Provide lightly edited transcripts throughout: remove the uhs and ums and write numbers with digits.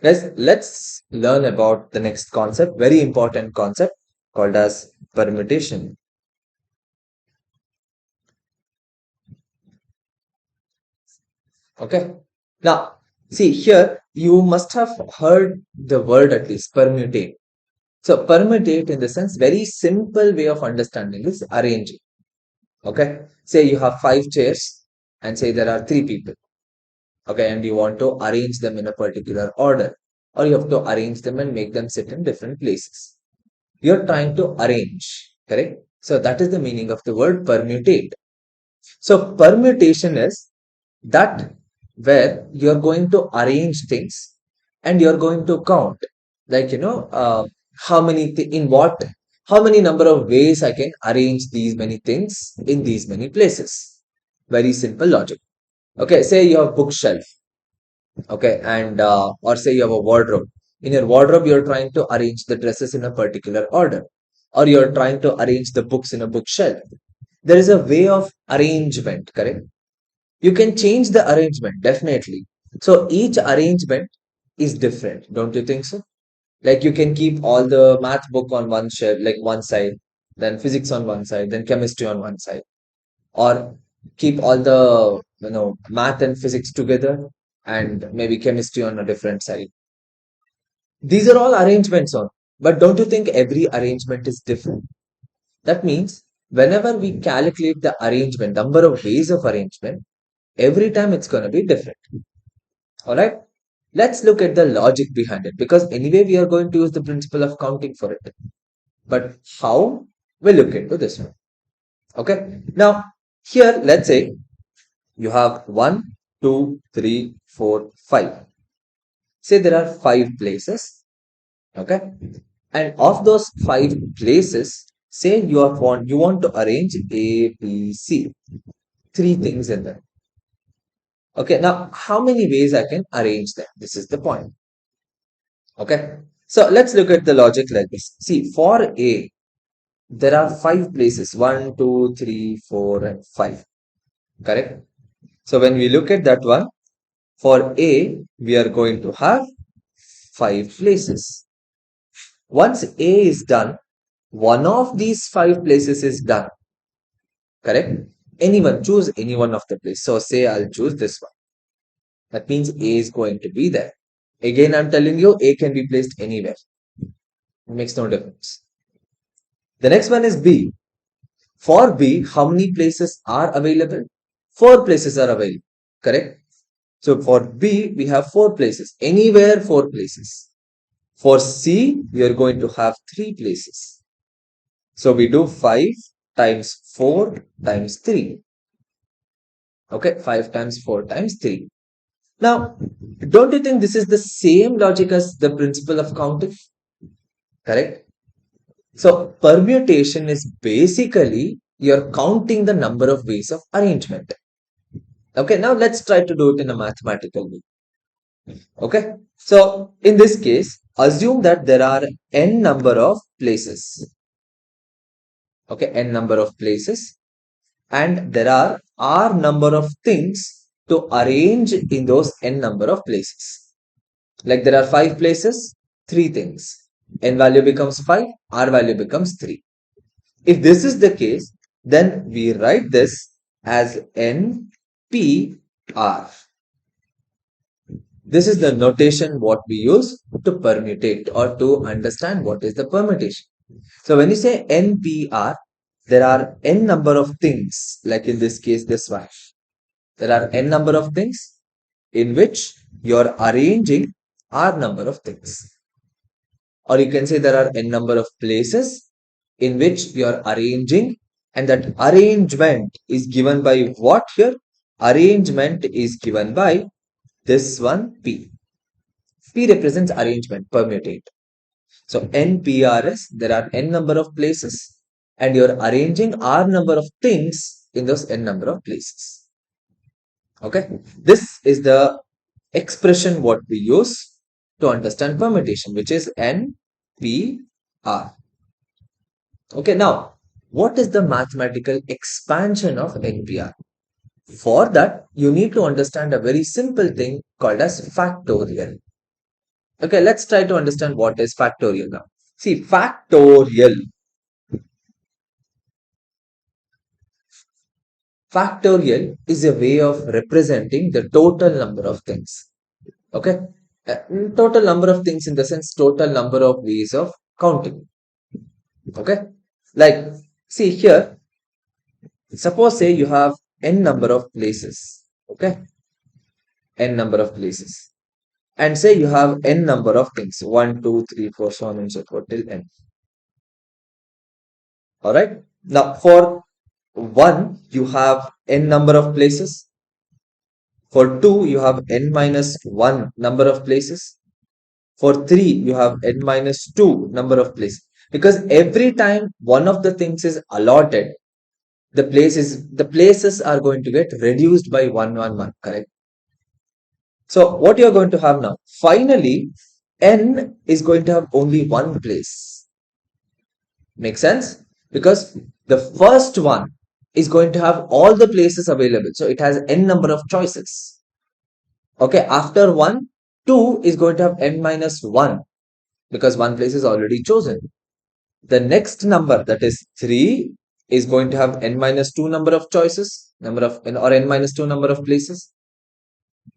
Guys, let's learn about the next concept, very important concept called as permutation. Okay. Now, see here, you must have heard the word at least, permutate. So, permutate in the sense, very simple way of understanding is arranging. Okay. Say you have five chairs and say there are three people. Okay. And you want to arrange them in a particular order, or you have to arrange them and make them sit in different places. You're trying to arrange, correct? So, that is the meaning of the word permutate. So, permutation is that where you're going to arrange things and you're going to count, like, how many, in what, how many number of ways I can arrange these many things in these many places. Very simple logic. Okay, say you have bookshelf. Okay, and or say you have a wardrobe. In your wardrobe, you're trying to arrange the dresses in a particular order, or you're trying to arrange the books in a bookshelf. There is a way of arrangement, correct? You can change the arrangement, definitely. So each arrangement is different, don't you think so? Like you can keep all the math book on one shelf, like one side, then physics on one side, then chemistry on one side, or keep all the math and physics together and maybe chemistry on a different side. These are all arrangements on, but don't you think every arrangement is different? That means whenever we calculate the arrangement, number of ways of arrangement, every time it's going to be different. All right. Let's look at the logic behind it, because anyway we are going to use the principle of counting for it. But how? We'll look into this one. Okay. Now, here, let's say you have 1, 2, 3, 4, 5. Say there are 5 places. Okay. And of those 5 places, say you want to arrange A, B, C. 3 things in there. Okay. Now, how many ways I can arrange them? This is the point. Okay. So let's look at the logic like this. See, for A, there are 5 places, 1, 2, 3, 4, and 5. Correct? So when we look at that one, for A, we are going to have 5 places. Once A is done, one of these 5 places is done. Correct? Anyone, choose any one of the place. So say I'll choose this one. That means A is going to be there. Again, I'm telling you, A can be placed anywhere. It makes no difference. The next one is B. For B, how many places are available? 4 places are available. Correct? So for B, we have 4 places. Anywhere 4 places. For C, we are going to have 3 places. So we do 5 times 4 times 3. Okay, 5 times 4 times 3. Now, don't you think this is the same logic as the principle of counting? Correct? So permutation is basically you're counting the number of ways of arrangement. Okay, now let's try to do it in a mathematical way. Okay, so in this case, assume that there are n number of places. Okay, n number of places, and there are r number of things to arrange in those n number of places. Like there are 5 places, 3 things. N value becomes 5, r value becomes 3. If this is the case, then we write this as NPR. This is the notation what we use to permutate or to understand what is the permutation. So when you say NPR, there are n number of things, like in this case, this one. There are n number of things in which you are arranging r number of things. Or you can say there are n number of places in which you are arranging, and that arrangement is given by what here? Arrangement is given by this one P. P represents arrangement, permutate. So NPR is there are n number of places and you're arranging r number of things in those n number of places. Okay, this is the expression what we use to understand permutation, which is NPR. Okay, now what is the mathematical expansion of NPR? For that, you need to understand a very simple thing called as factorial. Okay, let's try to understand what is factorial now. See, factorial is a way of representing the total number of things. Okay, total number of things in the sense total number of ways of counting. Okay, like see here, suppose say you have n number of places. Okay, n number of places, and say you have n number of things, 1, 2, 3, 4, so on and so forth till n. All right. Now for 1, you have n number of places. For 2, you have n minus 1 number of places. For 3, you have n minus 2 number of places. Because every time one of the things is allotted, the places are going to get reduced by 1, 1, 1, correct? So what you're going to have now, finally, n is going to have only one place. Make sense? Because the first one is going to have all the places available. So it has n number of choices. Okay, after 1, 2 is going to have n minus 1 because one place is already chosen. The next number, that is 3, is going to have n minus 2 number of choices, or n minus 2 number of places.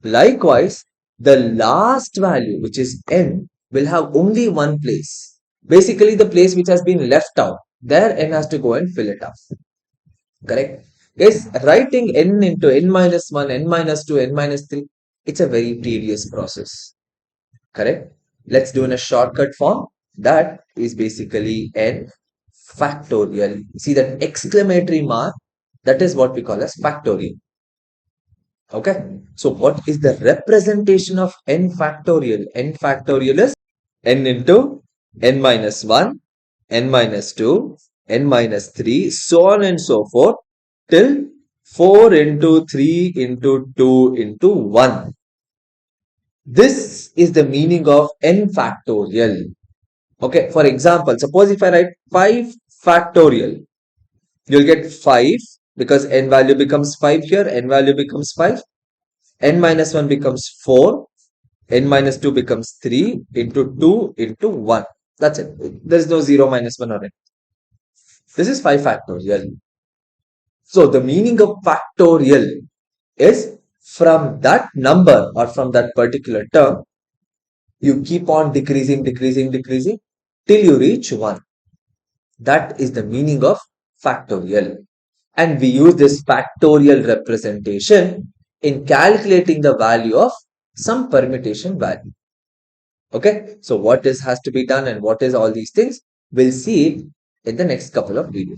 Likewise, the last value, which is n, will have only one place. Basically, the place which has been left out, there n has to go and fill it up. Correct? Yes, writing n into n minus 1, n minus 2, n minus 3, it's a very tedious process. Correct? Let's do in a shortcut form. That is basically n factorial. See that exclamatory mark? That is what we call as factorial. Okay. So what is the representation of n factorial? N factorial is n into n minus 1, n minus 2, n minus 3, so on and so forth till 4 into 3 into 2 into 1. This is the meaning of n factorial. Okay, for example, suppose if I write 5 factorial, you'll get 5 because n value becomes 5 here, n value becomes 5, n minus 1 becomes 4, n minus 2 becomes 3 into 2 into 1. That's it. There is no 0 minus 1 or n. This is 5 factorial. So the meaning of factorial is from that number or from that particular term, you keep on decreasing till you reach 1. That is the meaning of factorial. And we use this factorial representation in calculating the value of some permutation value. Okay, so what has to be done and what is all these things, we'll see it in the next couple of videos.